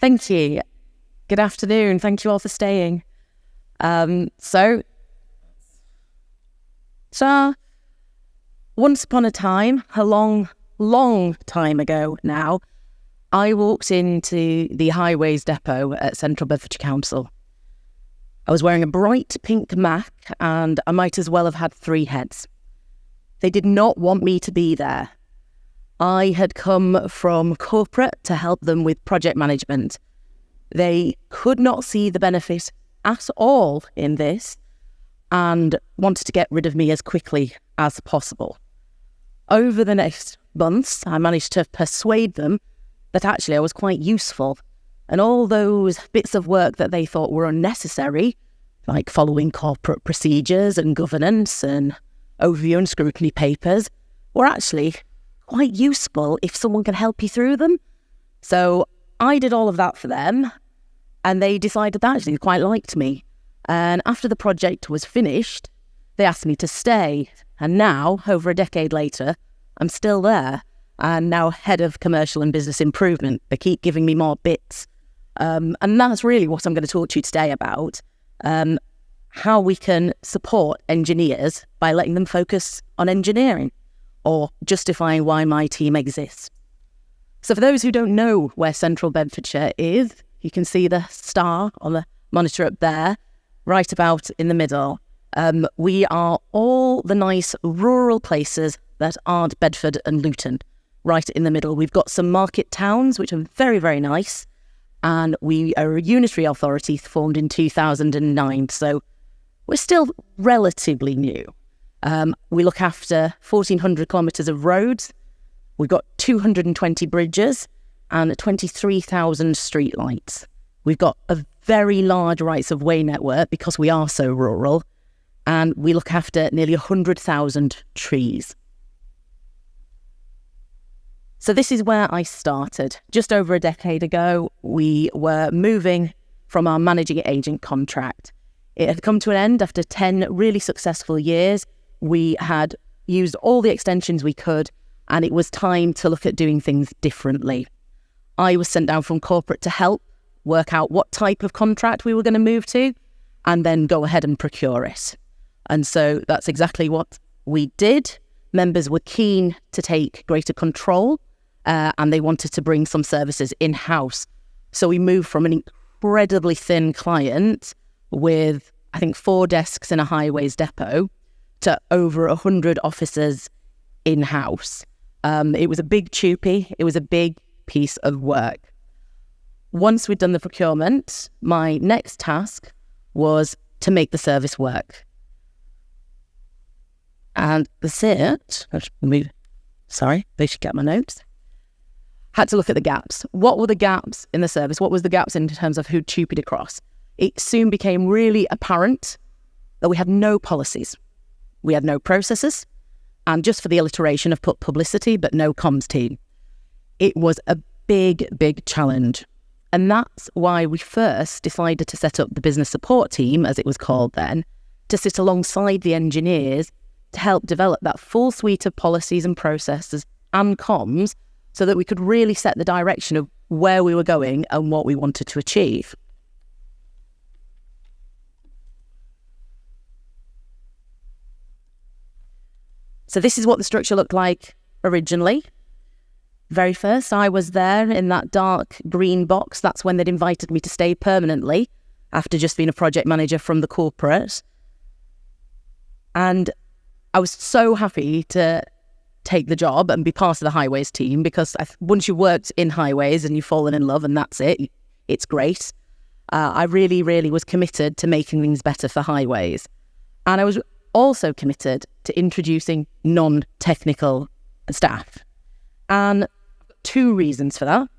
Thank you. Good afternoon. Thank you all for staying. So once upon a time, a long time ago now, I walked into the highways depot at Central Bedfordshire Council. I was wearing a bright pink Mac and I might as well have had 3 heads. They did not want me to be there. I had come from corporate to help them with project management. They could not see the benefit at all in this and wanted to get rid of me as quickly as possible. Over the next months, I managed to persuade them that actually I was quite useful, and all those bits of work that they thought were unnecessary, like following corporate procedures and governance and overview and scrutiny papers, were actually quite useful if someone can help you through them. So I did all of that for them, and they decided that actually they quite liked me. And after the project was finished, they asked me to stay. And now, over a decade later, I'm still there and now head of commercial and business improvement. They keep giving me more bits. And that's really what I'm going to talk to you today about, how we can support engineers by letting them focus on engineering or justifying why my team exists. So for those who don't know where Central Bedfordshire is, you can see the star on the monitor up there, right about in the middle. We are all the nice rural places that aren't Bedford and Luton, right in the middle. We've got some market towns, which are very, very nice. And we are a unitary authority formed in 2009. So we're still relatively new. We look after 1,400 kilometres of roads. We've got 220 bridges and 23,000 streetlights. We've got a very large rights of way network because we are so rural. And we look after nearly 100,000 trees. So this is where I started. Just over a decade ago, we were moving from our managing agent contract. It had come to an end after 10 really successful years. We had used all the extensions we could, and it was time to look at doing things differently. I was sent down from corporate to help work out what type of contract we were going to move to, and then go ahead and procure it. And so that's exactly what we did. Members were keen to take greater control, and they wanted to bring some services in-house. So we moved from an incredibly thin client with, I think, 4 desks in a highways depot to over 100 officers in-house. It was a big choopy. It was a big piece of work. Once we'd done the procurement, my next task was to make the service work. And that's it. Sorry, they should get my notes. Had to look at the gaps. What were the gaps in the service? What was the gaps in terms of who chooped across? It soon became really apparent that we had no policies. We had no processes. And just for the alliteration, I've put publicity, but no comms team. It was a big, big challenge. And that's why we first decided to set up the business support team, as it was called then, to sit alongside the engineers to help develop that full suite of policies and processes and comms so that we could really set the direction of where we were going and what we wanted to achieve. So this is what the structure looked like originally. Very first, I was there in that dark green box. That's when they'd invited me to stay permanently after just being a project manager from the corporate. And I was so happy to take the job and be part of the highways team because once you've worked in highways and you've fallen in love and that's it, it's great. I really, really was committed to making things better for highways. And I was also committed to introducing non-technical staff. And 2 reasons for that.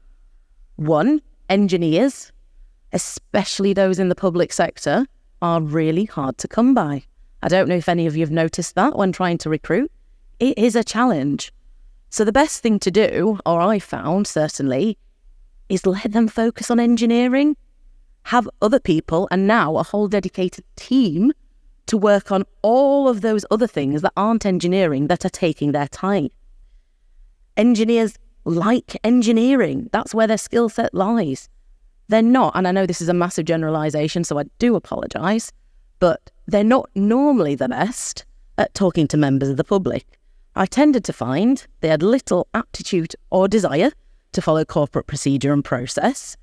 1, engineers, especially those in the public sector, are really hard to come by. I don't know if any of you have noticed that when trying to recruit. It is a challenge. So the best thing to do, or I found certainly, is let them focus on engineering, have other people and now a whole dedicated team to work on all of those other things that aren't engineering that are taking their time. Engineers like engineering. That's where their skill set lies. they're not, and I know this is a massive generalisation, so I do apologise, but they're not normally the best at talking to members of the public. I tended to find they had little aptitude or desire to follow corporate procedure and process,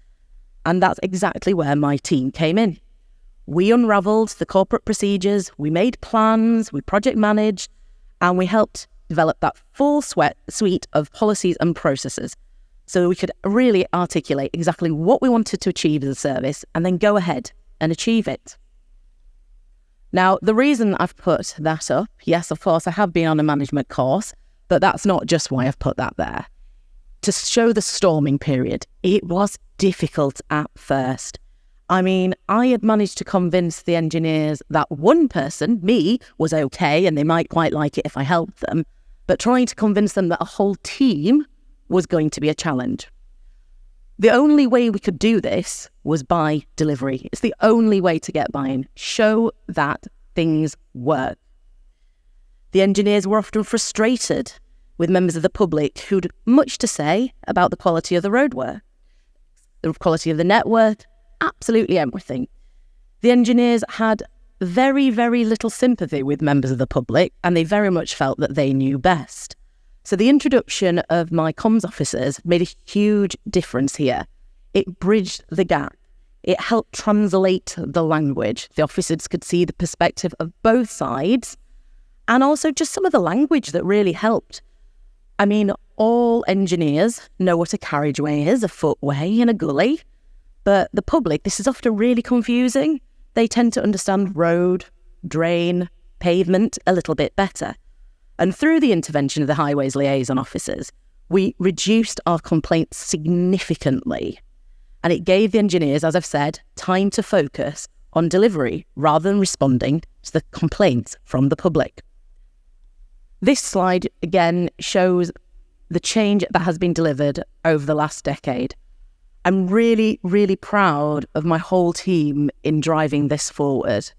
and that's exactly where my team came in. We unravelled the corporate procedures, we made plans, we project managed, and we helped develop that full suite of policies and processes so we could really articulate exactly what we wanted to achieve as a service and then go ahead and achieve it. Now, the reason I've put that up, yes, of course, I have been on a management course, but that's not just why I've put that there. To show the storming period, it was difficult at first. I mean, I had managed to convince the engineers that one person, me, was okay and they might quite like it if I helped them, but trying to convince them that a whole team was going to be a challenge. The only way we could do this was by delivery. It's the only way to get buy-in. Show that things work. The engineers were often frustrated with members of the public who'd much to say about the quality of the roadwork, the quality of the network, absolutely everything. The engineers had very, very little sympathy with members of the public, and they very much felt that they knew best. So the introduction of my comms officers made a huge difference here. It bridged the gap. It helped translate the language. The officers could see the perspective of both sides, and also just some of the language that really helped. I mean, all engineers know what a carriageway is, a footway and a gully, but the public, this is often really confusing. They tend to understand road, drain, pavement a little bit better. And through the intervention of the highways liaison officers, we reduced our complaints significantly. And it gave the engineers, as I've said, time to focus on delivery rather than responding to the complaints from the public. This slide, again, shows the change that has been delivered over the last decade. I'm really, really proud of my whole team in driving this forward.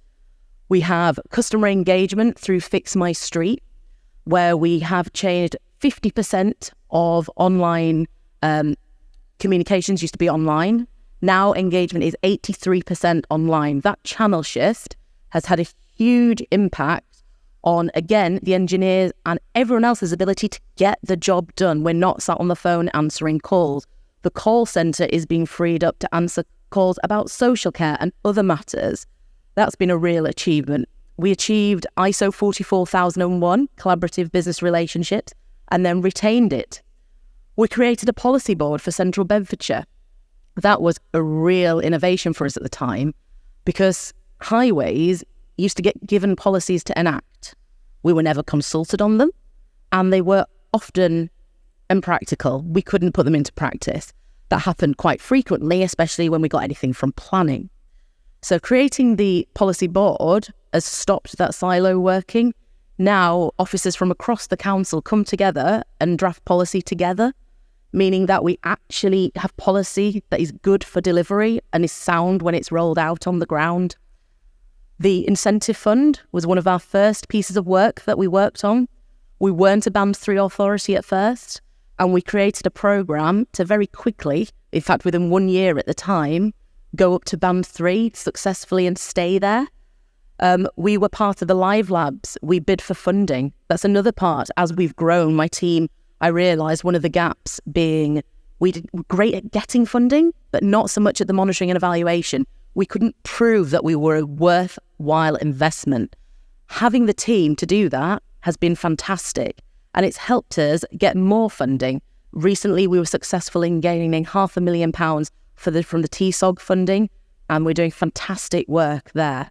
We have customer engagement through Fix My Street, where we have changed 50% of online communications used to be online. Now engagement is 83% online. That channel shift has had a huge impact on, again, the engineers and everyone else's ability to get the job done. We're not sat on the phone answering calls. The call centre is being freed up to answer calls about social care and other matters. That's been a real achievement. We achieved ISO 44001, Collaborative Business Relationships, and then retained it. We created a policy board for Central Bedfordshire. That was a real innovation for us at the time because highways used to get given policies to enact. We were never consulted on them, and they were often impractical. We couldn't put them into practice. That happened quite frequently, especially when we got anything from planning. So creating the policy board has stopped that silo working. Now officers from across the council come together and draft policy together, meaning that we actually have policy that is good for delivery and is sound when it's rolled out on the ground. The incentive fund was one of our first pieces of work that we worked on. We weren't a Band 3 authority at first, and we created a programme to very quickly, in fact within 1 year at the time, go up to Band 3 successfully and stay there. We were part of the Live Labs. We bid for funding. That's another part. As we've grown, my team, I realised one of the gaps being we were great at getting funding, but not so much at the monitoring and evaluation. We couldn't prove that we were a worthwhile investment. Having the team to do that has been fantastic, and it's helped us get more funding. Recently, we were successful in gaining £500,000 from the TSOG funding, and we're doing fantastic work there.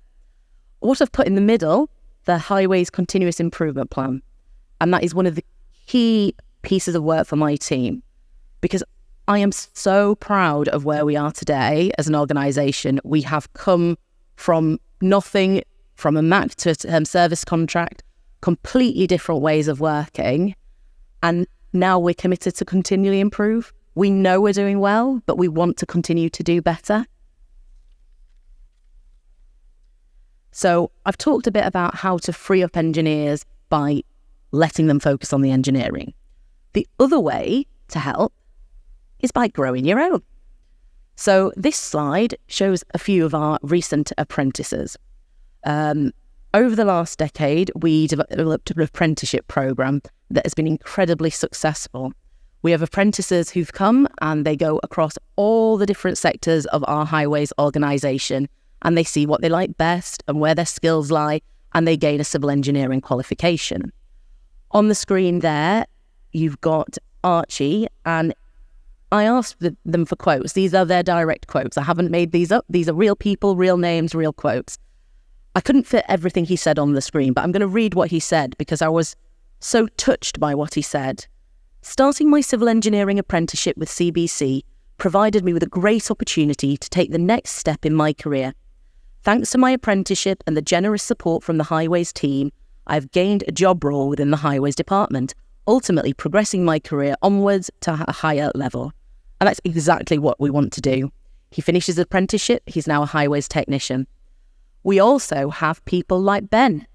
What I've put in the middle, the Highways Continuous Improvement Plan, and that is one of the key pieces of work for my team, because I am so proud of where we are today as an organisation. We have come from nothing, from a MAC to a term service contract, completely different ways of working, and now we're committed to continually improve. We know we're doing well, but we want to continue to do better. So I've talked a bit about how to free up engineers by letting them focus on the engineering. The other way to help is by growing your own. So this slide shows a few of our recent apprentices. Over the last decade, we developed an apprenticeship program that has been incredibly successful. We have apprentices who've come and they go across all the different sectors of our highways organisation, and they see what they like best and where their skills lie, and they gain a civil engineering qualification. On the screen there, you've got Archie, and I asked them for quotes. These are their direct quotes. I haven't made these up. These are real people, real names, real quotes. I couldn't fit everything he said on the screen, but I'm going to read what he said because I was so touched by what he said. Starting my civil engineering apprenticeship with CBC provided me with a great opportunity to take the next step in my career. Thanks to my apprenticeship and the generous support from the Highways team, I've gained a job role within the Highways department, ultimately progressing my career onwards to a higher level. And that's exactly what we want to do. He finishes his apprenticeship, he's now a Highways technician. We also have people like Ben.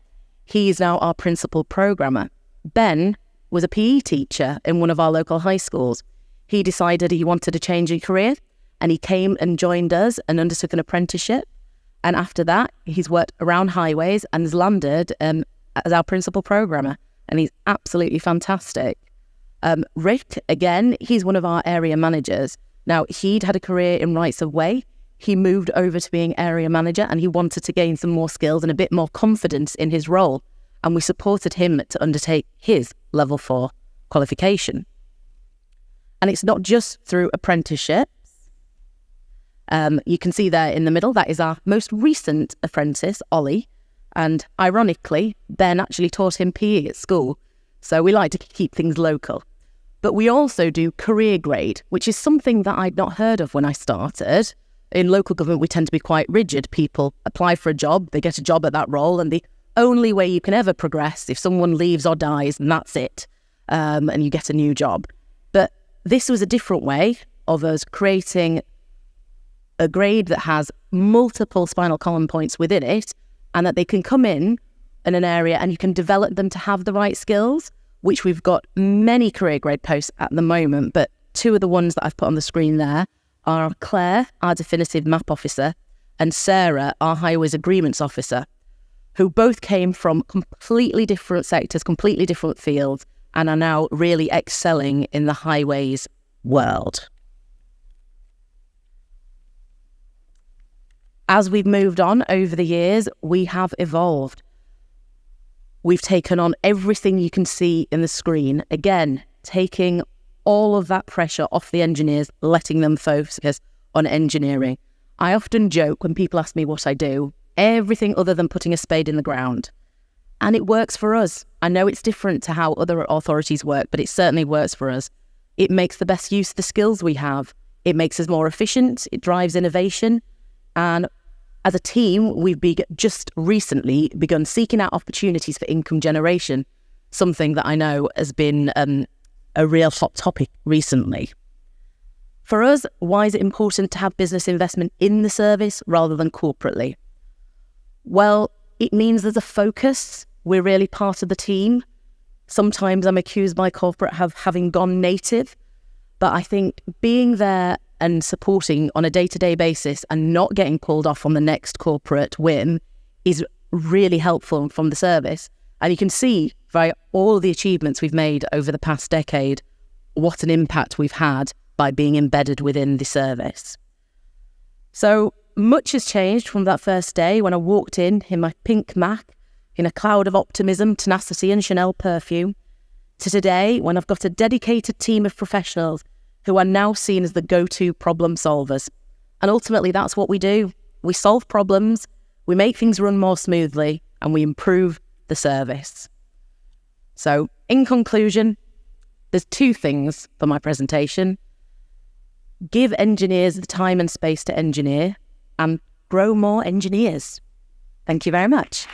He is now our principal programmer. Ben was a PE teacher in one of our local high schools. He decided he wanted a change in career, and he came and joined us and undertook an apprenticeship. And after that, he's worked around highways and has landed as our principal programmer, and he's absolutely fantastic. Rick, again, he's one of our area managers. Now, he'd had a career in rights of way. He moved over to being area manager, and he wanted to gain some more skills and a bit more confidence in his role. And we supported him to undertake his level 4 qualification. And it's not just through apprenticeships. You can see there in the middle, that is our most recent apprentice, Ollie. And ironically, Ben actually taught him PE at school. So we like to keep things local. But we also do career grade, which is something that I'd not heard of when I started. In local government, we tend to be quite rigid. People apply for a job, they get a job at that role, and the only way you can ever progress if someone leaves or dies, and that's it, and you get a new job. But this was a different way of us creating a grade that has multiple spinal column points within it, and that they can come in an area and you can develop them to have the right skills, which we've got many career grade posts at the moment. But two of the ones that I've put on the screen there are Claire, our definitive map officer, and Sarah, our highways agreements officer, who both came from completely different sectors, completely different fields, and are now really excelling in the highways world. As we've moved on over the years, we have evolved. We've taken on everything you can see in the screen. Again, taking all of that pressure off the engineers, letting them focus on engineering. I often joke when people ask me what I do, everything other than putting a spade in the ground. And it works for us. I know it's different to how other authorities work, but it certainly works for us. It makes the best use of the skills we have. It makes us more efficient. It drives innovation. And as a team, we've just recently begun seeking out opportunities for income generation, something that I know has been a real hot topic recently. For us, why is it important to have business investment in the service rather than corporately? Well, it means there's a focus. We're really part of the team. Sometimes I'm accused by corporate of having gone native, but I think being there and supporting on a day-to-day basis and not getting pulled off on the next corporate whim is really helpful from the service. And you can see by all the achievements we've made over the past decade, what an impact we've had by being embedded within the service. So much has changed from that first day when I walked in my pink Mac, in a cloud of optimism, tenacity and Chanel perfume, to today when I've got a dedicated team of professionals who are now seen as the go-to problem solvers. And ultimately, that's what we do. We solve problems, we make things run more smoothly, and we improve the service. So, in conclusion, there's two things for my presentation. Give engineers the time and space to engineer, and grow more engineers. Thank you very much.